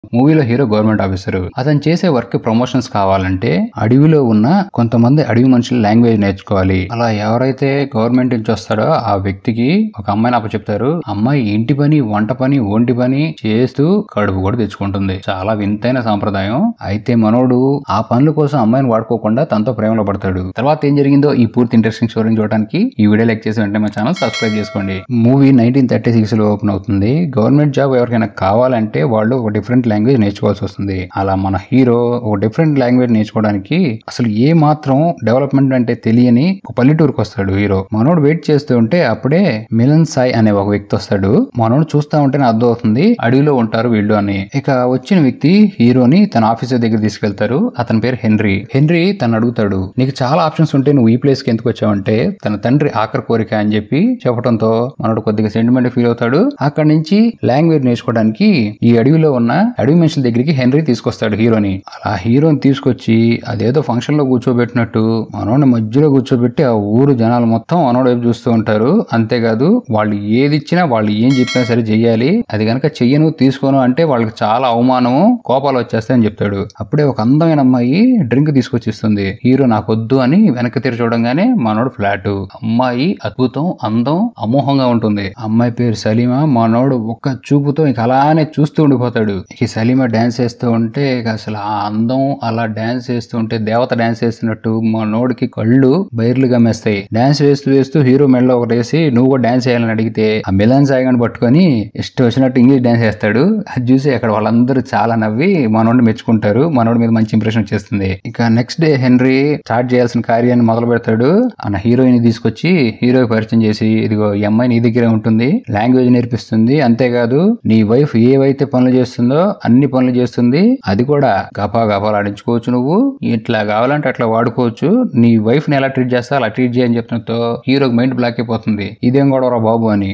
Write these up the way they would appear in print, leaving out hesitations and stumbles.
మూవీలో hero government officer. అతను చేసే వర్క్ ప్రమోషన్స్ కావాలంటే అడవిలో ఉన్న కొంతమంది అడవి మనుషుల లాంగ్వేజ్ నేర్చుకోవాలి. అలా ఎవరైతే గవర్నమెంట్ నుంచి వస్తాడో ఆ వ్యక్తికి ఒక అమ్మాయిని అప్పచెప్తారు. అమ్మాయి ఇంటి పని, వంట పని, ఒంటి పని చేస్తూ కడుపు కూడా తెచ్చుకుంటుంది. చాలా వింతైన సాంప్రదాయం. అయితే మనోడు ఆ పనుల కోసం అమ్మాయిని వాడుకోకుండా తనతో ప్రేమలో పడతాడు. తర్వాత ఏం జరిగిందో ఈ పూర్తి ఇంట్రెస్టింగ్ స్టోరీని చూడడానికి ఈ వీడియో లైక్ చేసి వెంటనే మా ఛానల్ సబ్స్క్రైబ్ చేసుకోండి. మూవీ 1936 లో ఓపెన్ అవుతుంది. గవర్నమెంట్ జాబ్ ఎవరికైనా కావాలంటే వాళ్ళు ఒక డిఫరెంట్ లాంగ్వేజ్ నేర్చుకోవాల్సి వస్తుంది. అలా మన హీరో ఒక డిఫరెంట్ లాంగ్వేజ్ నేర్చుకోవడానికి అసలు ఏ మాత్రం డెవలప్మెంట్ అంటే తెలియని ఒక పల్లెటూరుకు వస్తాడు హీరో. మనోడు వెయిట్ చేస్తూ ఉంటే అప్పుడే మిలన్ సాయ్ అనే ఒక వ్యక్తి వస్తాడు. మనోడు చూస్తా ఉంటేనే అర్థం అవుతుంది అడవిలో ఉంటారు వీళ్ళు అని. ఇక వచ్చిన వ్యక్తి హీరోని తన ఆఫీసర్ దగ్గర తీసుకెళ్తారు. అతని పేరు హెన్రీ. హెన్రీ తను అడుగుతాడు, నీకు చాలా ఆప్షన్స్ ఉంటే నువ్వు ఈ ప్లేస్ కి ఎందుకు వచ్చావంటే తన తండ్రి ఆఖరి కోరిక అని చెప్పి చెప్పడంతో మనోడు కొద్దిగా సెంటిమెంట్ ఫీల్ అవుతాడు. అక్కడి నుంచి లాంగ్వేజ్ నేర్చుకోవడానికి ఈ అడవిలో ఉన్న అడవి మనుషుల దగ్గరికి హెన్రీ తీసుకొస్తాడు హీరోని. అలా హీరోని తీసుకొచ్చి అదేదో ఫంక్షన్ లో కూర్చోబెట్టినట్టు మనోడిని మధ్యలో కూర్చోబెట్టి ఆ ఊరు జనాలు మొత్తం మనోడు వైపు చూస్తూ ఉంటారు. అంతేకాదు వాళ్ళు ఏది ఇచ్చినా వాళ్ళు ఏం చెప్పినా సరే చెయ్యాలి. అది కనుక చెయ్యను తీసుకోను అంటే వాళ్ళకి చాలా అవమానము, కోపాలు వచ్చేస్తాయని చెప్తాడు. అప్పుడే ఒక అందమైన అమ్మాయి డ్రింక్ తీసుకొచ్చిస్తుంది. హీరో నాకొద్దు అని వెనక్కి తిరిగి చూడంగానే మనోడు ఫ్లాట్. అమ్మాయి అద్భుతం, అందం, అమోహంగా ఉంటుంది. అమ్మాయి పేరు సలీమా. మనోడు ఒక్క చూపుతో ఇక అలానే చూస్తూ ఉండిపోతాడు. ఈ సలీమా డాన్స్ చేస్తూ ఉంటే అసలు ఆ అందం, అలా డాన్స్ చేస్తూ ఉంటే దేవత డాన్స్ చేస్తున్నట్టు మనోడికి కళ్ళు బైర్లు గమ్మేస్తాయి. డాన్స్ వేస్తూ వేస్తూ హీరో మెడలో ఒకటేసి నువ్వు కూడా డాన్స్ చేయాలని అడిగితే ఆ మిలన్ సాయిగాని పట్టుకొని ఇష్టం వచ్చినట్టు ఇంగ్లీష్ డాన్స్ చేస్తాడు. అది చూసి అక్కడ వాళ్ళందరూ చాలా నవ్వి మనోడిని మెచ్చుకుంటారు. మనోడి మీద మంచి ఇంప్రెషన్ వచ్చేస్తుంది. ఇక నెక్స్ట్ డే హెన్రీ స్టార్ట్ చేయాల్సిన కార్యాన్ని మొదలు పెడతాడు. ఆ హీరోయిన్ తీసుకొచ్చి హీరో పరిచయం చేసి ఇదిగో ఈ అమ్మాయి నీ దగ్గరే ఉంటుంది, లాంగ్వేజ్ నేర్పిస్తుంది. అంతేకాదు నీ వైఫ్ ఏవైతే పనులు చేస్తుందో అన్ని పనులు చేస్తుంది. అది కూడా గపాలు ఆడించుకోవచ్చు, నువ్వు ఇట్లా కావాలంటే అట్లా వాడుకోవచ్చు. నీ వైఫ్ ని ఎలా ట్రీట్ చేస్తా అలా ట్రీట్ చేయని చెప్పడంతో హీరోకి మైండ్ బ్లాక్ అయిపోతుంది. ఇదేం గొడవరా బాబు అని.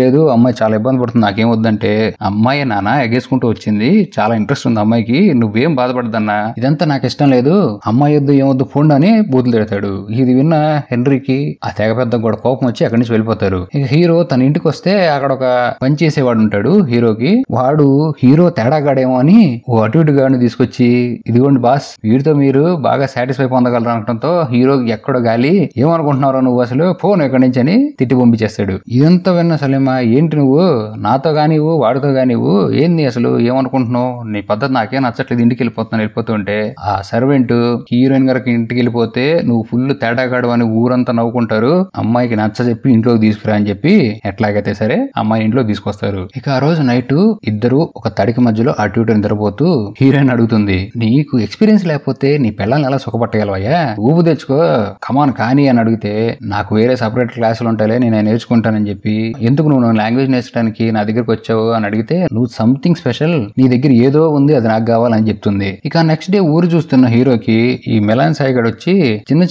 లేదు అమ్మాయి చాలా ఇబ్బంది పడుతుంది, నాకేం వద్దంటే అమ్మాయి నాన్న ఎగేసుకుంటూ వచ్చింది, చాలా ఇంట్రెస్ట్ ఉంది అమ్మాయికి, నువ్వేం బాధపడదన్నా, ఇదంతా నాకు ఇష్టం లేదు, అమ్మాయి వద్దు ఏమొద్దు ఫోన్ అని బూతులు తిడతాడు. ఇది విన్న హెన్రీకి ఆ తెగ పెద్ద కూడా కోపం వచ్చి అక్కడి నుంచి వెళ్ళిపోతారు. ఇక హీరో తన ఇంటికి వస్తే అక్కడ ఒక పని చేసేవాడు ఉంటాడు హీరోకి. వాడు హీరో తేడాగాడేమో అని ఓ అటు ఇటు గాడిని తీసుకొచ్చి ఇదిగోండి బాస్ వీడితో మీరు బాగా సాటిస్ఫై పొందగలరు అనడంతో హీరోకి ఎక్కడో గాలి, ఏమనుకుంటున్నారో నువ్వు అసలు ఫోన్ ఎక్కడి నుంచి అని తిట్టి పంపించేస్తాడు. ఇదంతా విన్న సలీమా ఏంటి నువ్వు నాతో కానివ్వు వాడితో కానివ్వు ఏంది అసలు ఏమనుకుంటున్నావు, నీ పద్ధతి నాకేం నచ్చట్లేదు, ఇంటికి వెళ్ళిపోతూ ఉంటే ఆ సర్వెంట్ హీరోయిన్ గారికి ఇంటికి వెళ్ళిపోతే నువ్వు ఫుల్ తేడాగాడు అని ఊరంతా నవ్వుకుంటారు. అమ్మాయికి నచ్చ చెప్పి ఇంట్లోకి తీసుకురా అని చెప్పి ఎట్లాగైతే సరే అమ్మాయి ఇంట్లో తీసుకొస్తారు. ఇక ఆ రోజు నైట్ ఇద్దరు ఒక తడికి మధ్యలో అటు ఇటు నిద్రపోతూ హీరోయిన్ అడుగుతుంది, నీకు ఎక్స్పీరియన్స్ లేకపోతే నీ పిల్లల్ని ఎలా సుఖపట్టగలవయ్యా, ఊపు తెచ్చుకో కమాన్ కానీ అని అడిగితే నాకు వేరే సపరేట్ క్లాసులు ఉంటాయిలే నేను నేర్చుకుంటానని చెప్పి, ఎందుకు నువ్వు లాంగ్వేజ్ నేర్చడానికి నా దగ్గరకు వచ్చావు అని అడిగితే నువ్వు సంథింగ్ స్పెషల్, నీ దగ్గర ఏదో ఉంది అది నాకు కావాలని చెప్తుంది. ఇక నెక్స్ట్ డే ఊరు చూస్తున్న హీరోకి ఈ మిలన్ సాయి గడు వచ్చి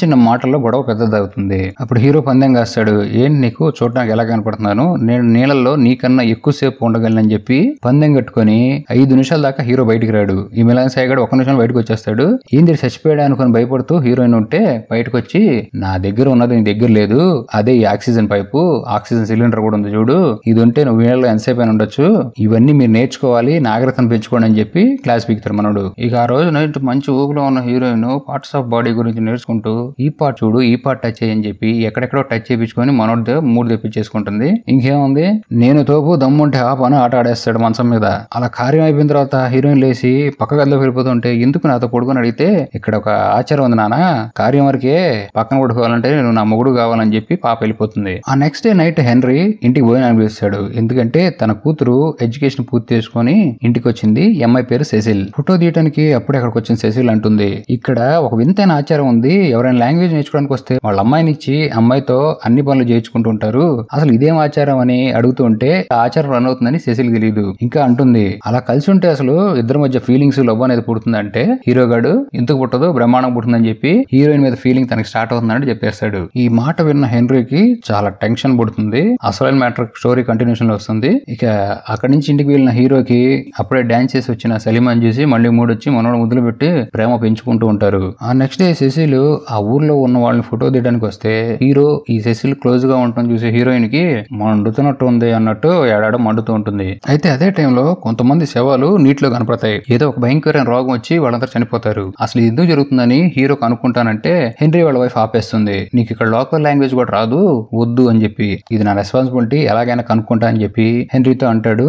చిన్న మాటల్లో గొడవ పెద్దదవుతుంది. అప్పుడు హీరో పందెం కాస్తాడు, ఏంటి నీకు చూడడానికి ఎలా కనపడుతున్నాను, నేను నీళ్ళల్లో నీకన్నా ఎక్కువసేపు ఉండగలనని చెప్పి పందెం కట్టుకొని 5 నిమిషాల దాకా హీరో బయటికి రాడు. ఈ మిలన్ సాయి గడు 1 నిమిషం బయటకు వచ్చేస్తాడు. ఏంది చచ్చిపోయాడు అనుకుని భయపడుతూ హీరోయిన్ ఉంటే బయటకు వచ్చి నా దగ్గర ఉన్నది నీ దగ్గర లేదు, అదే ఈ ఆక్సిజన్ పైపు, ఆక్సిజన్ సిలిండర్ కూడా ఉంది చూడు, ఇది ఉంటే నువ్వు వీళ్ళలో ఎంతసేపు అయినా ఉండొచ్చు, ఇవన్నీ మీరు నేర్చుకోవాలి, నాగరికతను పెంచుకోండి అని చెప్పి క్లాస్ పీకుతారు మనోడు. ఇక ఆ రోజు నైట్ మంచి ఊపులో ఉన్న హీరోయిన్ పార్ట్స్ ఆఫ్ బాడీ గురించి నేర్చుకుంటూ ఈ పార్ట్ చూడు ఈ పార్ట్ టచ్ చేయని చెప్పి ఎక్కడెక్కడో టచ్ చేయించుకొని మనోడితో మూడు తెప్పించేసుకుంటుంది. ఇంకేముంది నేను తోపు దమ్ముంటే ఆ పని ఆట ఆడేస్తాడు మంచం మీద. అలా కార్యం అయిపోయిన తర్వాత హీరోయిన్ లేచి పక్క గదిలోకి వెళ్ళిపోతుంటే ఎందుకు నాతో పడుకొని అడిగితే ఇక్కడ ఒక ఆచారం ఉంది నాన్న, కార్యం వరకే పక్కన పడుకోవాలంటే నువ్వు నా మొగుడు కావాలని చెప్పి పాప వెళ్ళిపోతుంది. ఆ నెక్స్ట్ డే నైట్ హెన్రీ ఇంటికి పోయి అనిపిస్తాడు. ఎందుకంటే తన కూతురు ఎడ్యుకేషన్ పూర్తి చేసుకుని ఇంటికి వచ్చింది. అమ్మాయి పేరు సెసిల్. ఫోటో తీయడానికి అప్పుడే అక్కడికి వచ్చిన సెసిల్ అంటుంది, ఇక్కడ ఒక వింతైన ఆచారం ఉంది, ఎవరైనా లాంగ్వేజ్ నేర్చుకోవడానికి వస్తే వాళ్ళ అమ్మాయిని ఇచ్చి అమ్మాయితో అన్ని పనులు చేయించుకుంటూ ఉంటారు, అసలు ఇదేం ఆచారం అని అడుగుతూ ఉంటే ఆ ఆచారం రన్ అవుతుందని సెసిల్ తెలియదు. ఇంకా అంటుంది అలా కలిసి ఉంటే అసలు ఇద్దరి మధ్య ఫీలింగ్స్ లవ్ అనేది పుడుతుందంటే హీరో గాడు ఎందుకు పుట్టదు బ్రహ్మాండం పుడుతుందని చెప్పి హీరోయిన్ మీద ఫీలింగ్ తనకి స్టార్ట్ అవుతుందని చెప్పేస్తాడు. ఈ మాట విన్న హెన్రీకి చాలా టెన్షన్ పుడుతుంది. అసలైన మ్యాటర్ స్టోరీ కంటిన్యూషన్ లో వస్తుంది. ఇక అక్కడి నుంచి ఇంటికి వెళ్ళిన హీరోకి అప్పుడే డాన్స్ చేసి వచ్చిన సలీమాని చూసి మళ్ళీ మూడు వచ్చి మనోడు ముద్దులు పెట్టి ప్రేమ పెంచుకుంటూ ఉంటారు. ఆ నెక్స్ట్ డే సెసిల్ ఆ ఊర్లో ఉన్న వాళ్ళని ఫోటో తీయడానికి వస్తే హీరో ఈ సెసిల్ క్లోజ్ గా ఉండటం చూసి హీరోయిన్ కి మండుతున్నట్టు ఉంది అన్నట్టు ఏడాడో మండుతూ ఉంటుంది. అయితే అదే టైంలో కొంతమంది శవాలు శవాలు నీటిలో కనపడతాయి. ఏదో ఒక భయంకరమైన రోగం వచ్చి వాళ్ళందరూ చనిపోతారు. అసలు ఎందుకు జరుగుతుందని హీరో కనుక్కుంటానంటే హెన్రీ వాళ్ళ వైఫ్ ఆపేస్తుంది. నీకు ఇక్కడ లోకల్ లాంగ్వేజ్ కూడా రాదు, వద్దు అని చెప్పి. ఇది నా రెస్పాన్సిబిలిటీ, ఎలాగైనా కనుక్కుంటా అని చెప్పి హెన్రీతో అంటాడు.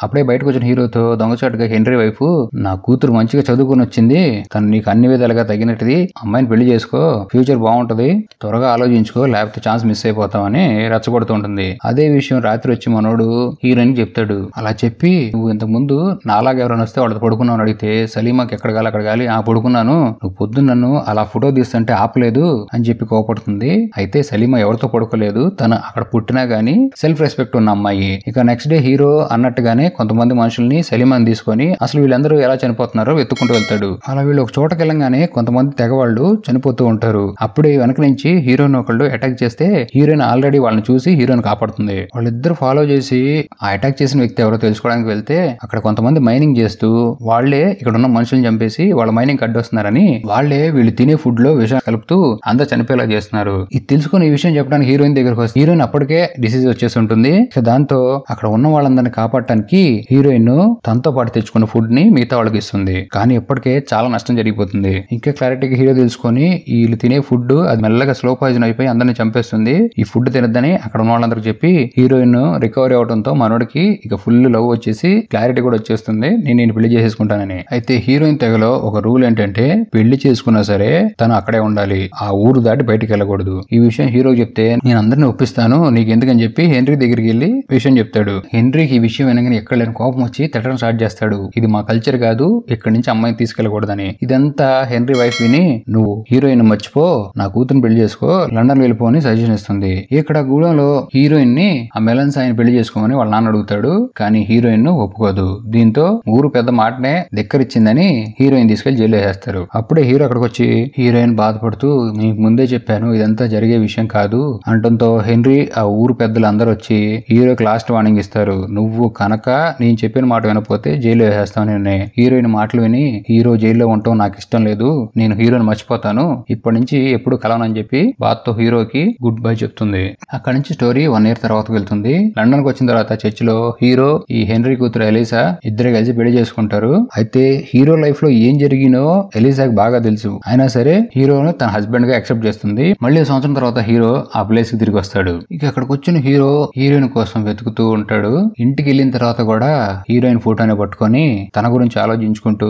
అప్పుడే బయటకు వచ్చిన హీరోతో దొంగచాటుగా హెన్రీ వైఫ్, నా కూతురు మంచిగా చదువుకుని వచ్చింది, తను నీకు అన్ని విధాలుగా తగినట్టుది, అమ్మాయిని పెళ్లి చేసుకో, ఫ్యూచర్ బాగుంటది, త్వరగా ఆలోచించుకో, లేకపోతే ఛాన్స్ మిస్ అయిపోతామని రెచ్చగొడుతూ ఉంటుంది. అదే విషయం రాత్రి వచ్చి మనోడు హీరోయిన్ చెప్తాడు. అలా చెప్పి, నువ్వు ఇంతకు ముందు నాలాగా ఎవరైనా వస్తే వాళ్ళతో పడుకున్నావు అడిగితే సలీమాకి ఎక్కడ గాలి అక్కడ గాలి, పడుకున్నాను, నువ్వు పొద్దున్న నన్ను అలా ఫోటో తీస్తుంటే ఆపలేదు అని చెప్పి కోపడుతుంది. అయితే సలీమా ఎవరితో పడుకోలేదు, తను అక్కడ పుట్టినా గానీ సెల్ఫ్ రెస్పెక్ట్ ఉన్న అమ్మాయి. ఇక నెక్స్ట్ డే హీరో అన్నట్టుగానే కొంతమంది మనుషుల్ని సలీమాని తీసుకొని అసలు వీళ్ళందరూ ఎలా చనిపోతున్నారో వెతుక్కుంటూ వెళ్తాడు. అలా వీళ్ళు ఒక చోటకి వెళ్ళంగానే కొంతమంది తెగవాళ్ళు చనిపోతూ ఉంటారు. అప్పుడే వెనక నుంచి హీరోయిన్ ఒకళ్ళు అటాక్ చేస్తే హీరోయిన్ ఆల్రెడీ వాళ్ళని చూసి హీరోయిన్ కాపాడుతుంది. వాళ్ళిద్దరు ఫాలో చేసి ఆ అటాక్ చేసిన వ్యక్తి ఎవరో తెలుసుకోవడానికి వెళ్తే అక్కడ కొంతమంది మైనింగ్ చేస్తూ వాళ్లే ఇక్కడ ఉన్న మనుషులను చంపేసి వాళ్ళ మైనింగ్ అడ్డొస్తున్నారని వాళ్లే వీళ్ళు తినే ఫుడ్ లో విషయం కలుపుతూ అందరు చనిపోయేలా చేస్తున్నారు. ఇది తెలుసుకుని ఈ విషయం చెప్పడానికి హీరోయిన్ దగ్గరకు వస్తే హీరోయిన్ అప్పటికే డిసీజ్ వచ్చేసి ఉంటుంది. దాంతో అక్కడ ఉన్న వాళ్ళందరినీ కాపాడటానికి హీరోయిన్ తనతో పాటు తెచ్చుకున్న ఫుడ్ ని మిగతా వాళ్ళకి ఇస్తుంది. కానీ ఇప్పటికే చాలా నష్టం జరిగిపోతుంది. ఇంకా క్లారిటీగా హీరో తెలుసుకొని వీళ్ళు తినే ఫుడ్ అది మెల్లగా స్లో పాయిజన్ అయిపోయి అందరిని చంపేస్తుంది. ఈ ఫుడ్ తినద్దని అక్కడ ఉన్న వాళ్ళందరూ చెప్పి హీరోయిన్ రికవరీ అవడంతో మనోడికి ఇక ఫుల్ లవ్ వచ్చేసి క్లారిటీ కూడా వచ్చేస్తుంది, నేను పెళ్లి చేసేసుకుంటానని. అయితే హీరోయిన్ తెగలో ఒక రూల్ ఏంటంటే పెళ్లి చేసుకున్నా సరే తను అక్కడే ఉండాలి, ఆ ఊరు దాటి బయటికి వెళ్ళకూడదు. ఈ విషయం హీరో చెప్తే నేను అందరిని ఒప్పిస్తాను నీకు ఎందుకని చెప్పి హెన్రీ దగ్గరికి వెళ్ళి విషయం చెప్తాడు. హెన్రీకి ఈ విషయం వినగానే ఎక్కడ లేని కోపం వచ్చి తిట్టడం స్టార్ట్ చేస్తాడు. ఇది మా కల్చర్ కాదు, ఇక్కడి నుంచి అమ్మాయిని తీసుకెళ్లకూడదని. ఇదంతా హెన్రీ వైఫ్ విని నువ్వు హీరోయిన్ మర్చిపో, నా కూతురు పెళ్లి చేసుకో, లండన్ వెళ్ళిపోని సజెషన్ ఇస్తుంది. ఇక్కడ గూడెంలో హీరోయిన్ ని ఆ మెలన్ సాయిని పెళ్లి చేసుకోమని వాళ్ళ నాన్న అడుగుతాడు. కానీ హీరోయిన్ ఒప్పుకోదు. దీంతో ఊరు పెద్ద మాటనే ధిక్కరిచ్చిందని హీరోయిన్ తీసుకెళ్లి జైలు వేసేస్తారు. అప్పుడే హీరో అక్కడికి వచ్చి హీరోయిన్ బాధపడుతూ నీకు ముందే చెప్పాను ఇదంతా జరిగే విషయం కాదు అంటంతో హెన్రీ ఆ ఊరు పెద్దలు అందరూ వచ్చి హీరోకి లాస్ట్ వార్నింగ్ ఇస్తారు. నువ్వు కనుక నేను చెప్పిన మాట వినకపోతే జైలు వేసేస్తాను. హీరోయిన్ మాటలు విని హీరో జైల్లో ఉండటం నాకు ఇష్టం లేదు, నేను హీరోని మర్చిపోతాను, ఇప్పటి నుంచి ఎప్పుడు కలవనని చెప్పి బాత్తో హీరోకి గుడ్ బై చెప్తుంది. అక్కడి నుంచి స్టోరీ 1 year తర్వాత వెళ్తుంది. లండన్ కు వచ్చిన తర్వాత చర్చిలో హీరో ఈ హెన్రీ కూతురు ఎలీసా ఇద్దరు కలిసి పెళ్లి చేసుకుంటారు. అయితే హీరో లైఫ్ లో ఏం జరిగినో ఎలీసాకి బాగా తెలుసు. అయినా సరే హీరోను తన హస్బెండ్ గా యాక్సెప్ట్ చేస్తుంది. మళ్ళీ సంవత్సరం తర్వాత హీరో ఆ ప్లేస్ కి తిరిగి వస్తాడు. ఇక అక్కడికి వచ్చిన హీరో హీరోయిన్ కోసం వెతుకుతూ ఉంటాడు. ఇంటికి వెళ్ళిన తర్వాత కూడా హీరోయిన్ ఫోటోని పట్టుకొని తన గురించి ఆలోచించుకుంటూ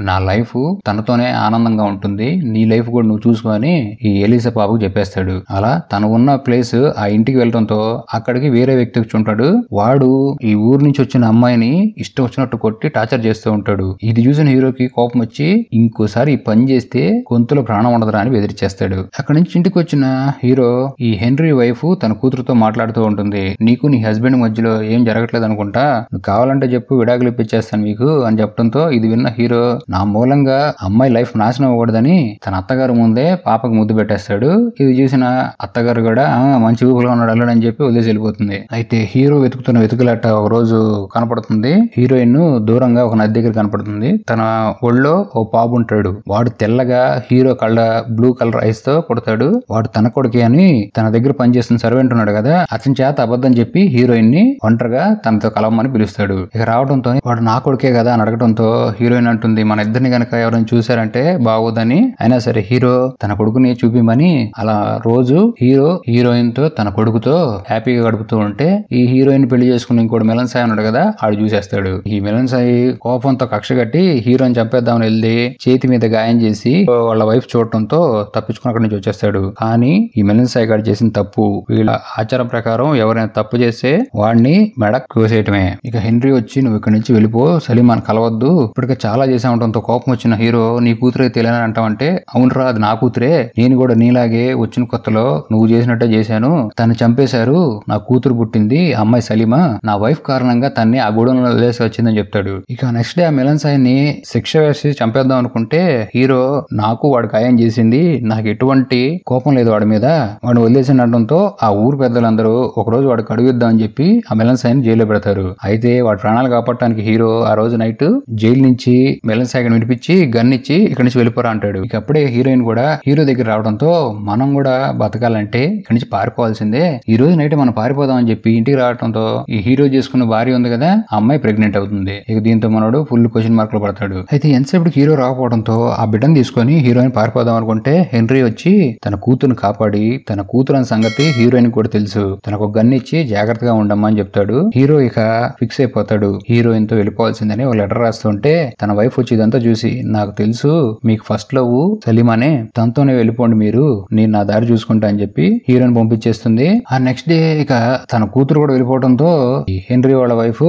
నా లైఫ్ తనతోనే ఆనందంగా ఉంటుంది, నీ లైఫ్ కూడా నువ్వు చూసుకొని ఈ ఎలీసా పాపకు చెప్పేస్తాడు. అలా తను ఉన్న ప్లేస్ ఆ ఇంటికి వెళ్ళడంతో అక్కడికి వేరే వ్యక్తి వచ్చి ఉంటాడు. వాడు ఈ ఊరు నుంచి వచ్చిన అమ్మాయిని ఇష్టం వచ్చినట్టు కొట్టి టార్చర్ చేస్తూ ఉంటాడు. ఇది చూసిన హీరోకి కోపం వచ్చి ఇంకోసారి ఈ పని చేస్తే గొంతులో ప్రాణం ఉండదురా అని బెదిరిచేస్తాడు. అక్కడి నుంచి ఇంటికి వచ్చిన హీరో ఈ హెన్రీ వైఫ్ తన కూతురుతో మాట్లాడుతూ ఉంటుంది. నీకు నీ హస్బెండ్ మధ్యలో ఏం జరగట్లేదు అనుకుంటా, నువ్వు కావాలంటే చెప్పు విడాకులు ఇప్పించేస్తాను మీకు అని చెప్పడంతో ఇది విన్న హీరో నా మూలంగా అమ్మాయి లైఫ్ నాశనం అవ్వకూడదని తన అత్తగారు ముందే పాపకు ముద్దు పెట్టేస్తాడు. ఇది చూసిన అత్తగారు కూడా మంచి ఊపులో ఉన్నాడు అల్లుడు అని చెప్పి వదిలేసి వెళ్ళిపోతుంది. అయితే హీరో వెతుకుతున్న వెతుకులాట ఒక రోజు కనపడుతుంది. హీరోయిన్ దూరంగా ఒక నది దగ్గర కనపడుతుంది. తన ఒళ్ళో ఓ పాపు ఉంటాడు. వాడు తెల్లగా హీరో కళ్ళ బ్లూ కలర్ ఐస్ తో కొడతాడు. వాడు తన కొడుకే అని తన దగ్గర పనిచేస్తున్న సర్వెంట్ ఉన్నాడు కదా, అతని చేత అబద్ధం చెప్పి హీరోయిన్ ని ఒంటరిగా తనతో కలవమని పిలుస్తాడు. ఇక రావడంతో వాడు నా కొడుకే కదా అని అడగడంతో హీరోయిన్ అంటుంది మన ఇద్దరిని గనక ఎవరైనా చూసారంటే బాగోదని. అయినా సరే హీరో తన కొడుకుని చూపిమని అలా రోజు హీరో హీరోయిన్ తో తన కొడుకుతో హ్యాపీగా గడుపుతూ ఉంటే ఈ హీరోయిన్ పెళ్లి చేసుకుని ఇంకోటి మిలన్ సాయి ఉన్నాడు కదా ఆడు చూసేస్తాడు. ఈ మిలన్ సాయి కోపంతో కక్ష కట్టి హీరోయిన్ చంపేద్దామని వెళ్ళి చేతి మీద గాయం చేసి వాళ్ళ వైఫ్ చూడటంతో తప్పించుకుని అక్కడి నుంచి వచ్చేస్తాడు. కానీ ఈ మిలన్ సాయి గారు చేసిన తప్పు, వీళ్ళ ఆచారం ప్రకారం ఎవరైనా తప్పు చేస్తే వాడిని మెడ కోసేయటమే. ఇక హెన్రీ వచ్చి నువ్వు ఇక్కడి నుంచి వెళ్ళిపో, సలీమాన్ కలవద్దు, ఇప్పటికే చాలా చేసా ఉండటంతో కోపం వచ్చిన హీరో నీ కూతురే తెలియని అంటావంటే అవునరా అది నా కూతురే, నేను కూడా నీలాగే వచ్చిన కొత్తలో నువ్వు చేసినట్టే చేశాను, తను చంపేశారు, నా కూతురు పుట్టింది అమ్మాయి సలీమా, నా వైఫ్ కారణంగా తన్ని ఆ గూడెంలో వదిలేసి వచ్చిందని చెప్తాడు. ఇక నెక్స్ట్ డే ఆ మిలన్ సాయిని శిక్ష వేసి చంపేద్దాం అనుకుంటే హీరో నాకు వాడు గాయం చేసింది, నాకు ఎటువంటి కోపం లేదు వాడి మీద, వాడు వదిలేసి అనడంతో ఆ ఊరు పెద్దలందరూ ఒకరోజు వాడికి అడుగుద్దామని చెప్పి ఆ మిలన్ సాయిని జైల్లో పెడతారు. అయితే వాడి ప్రాణాలు కాపాడటానికి హీరో ఆ రోజు నైట్ జైలు నుంచి మిలన్ సాయిని వినిపించి గన్ ఇచ్చి ఇక్కడి నుంచి వెళ్ళిపోరా అంటాడు. ఇక అప్పుడే హీరోయిన్ కూడా హీరో దగ్గర రావడంతో మనం కూడా బతకాలంటే ఇక్కడి నుంచి పారిపోవాల్సిందే, ఈ రోజు నైట్ మనం పారిపోదాం అని చెప్పి ఇంటికి రావడంతో ఈ హీరో చేసుకున్న భార్య ఉంది కదా ఆ అమ్మాయి ప్రెగ్నెంట్ అవుతుంది. ఇక దీంతో మనోడు ఫుల్ క్వశ్చన్ మార్క్ లో పడతాడు. అయితే ఎంతసేపు హీరో రాకపోవడంతో ఆ బిడ్డను తీసుకొని హీరోయిన్ పారిపోదాం అనుకుంటే హెన్రీ వచ్చి తన కూతురుని కాపాడి, తన కూతురు అనే సంగతి హీరోయిన్ కూడా తెలుసు, తనకు ఒక గన్ ఇచ్చి జాగ్రత్తగా ఉండమ్మా అని చెప్తాడు. హీరో ఇక ఫిక్స్ అయిపోతాడు హీరోయిన్ తో వెళ్ళిపోవాల్సిందని ఒక లెటర్ రాస్తుంటే తన వైఫ్ వచ్చి ఇదంతా చూసి, నాకు తెలుసు మీకు ఫస్ట్ లవ్ సలీమానే, తనతోనే వెళ్ళిపోండి మీరు, నేను నా దారి చూసుకుంటా అని చెప్పి హీరోయిన్ పంపించేస్తుంది. ఆ నెక్స్ట్ డే ఇక తన కూతురు కూడా వెళ్ళిపోవడంతో హెన్రీ వాళ్ళ వైఫ్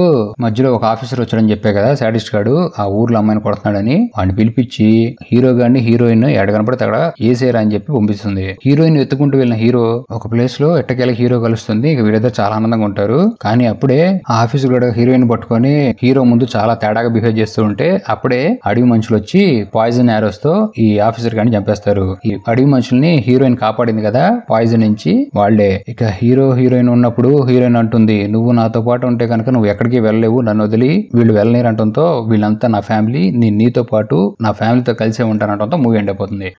మధ్యలో ఒక ఆఫీసర్ వచ్చాడని చెప్పే కదా సాడిస్ట్ గాడు, ఆ ఊర్లో అమ్మాయిని కొడుతున్నాడని వాడిని పిలిపించి హీరో గారిని హీరోయిన్ ఎక్కడ కనపడితే అక్కడ ఏసేరా అని చెప్పి పంపిస్తుంది. హీరోయిన్ ఎత్తుకుంటూ వెళ్ళిన హీరో ఒక ప్లేస్ లో ఎట్టకేళ హీరో కలుస్తుంది. ఇక వీళ్ళిద్దరు చాలా ఆనందంగా ఉంటారు. కానీ అప్పుడే ఆ ఆఫీసర్ కూడా హీరోయిన్ పట్టుకొని హీరో ముందు చాలా తేడాగా బిహేవ్ చేస్తూ ఉంటే అప్పుడే అడవి మనుషులు వచ్చి పాయిజన్ యారోస్ తో ఈ ఆఫీసర్ గారిని చంపేస్తారు. ఈ అడవి మనుషుల్ని హీరోయిన్ కాపాడింది కదా పాయిజన్ నుంచి వాళ్లే. ఇక హీరోయిన్ ఉన్నప్పుడు హీరోయిన్ అంటుంది, నువ్వు నాతో పాటు ఉంటే కనుక నువ్వు ఎక్కడికి వెళ్ళలేవు, నన్ను వదిలి వీళ్ళు వెళ్ళలేరంటంతో వీళ్ళంతా నా ఫ్యామిలీ, నేను నీతో పాటు నా ఫ్యామిలీతో కలిసే ఉంటానంటంతో మూవీ ఎండ్ అయిపోతుంది.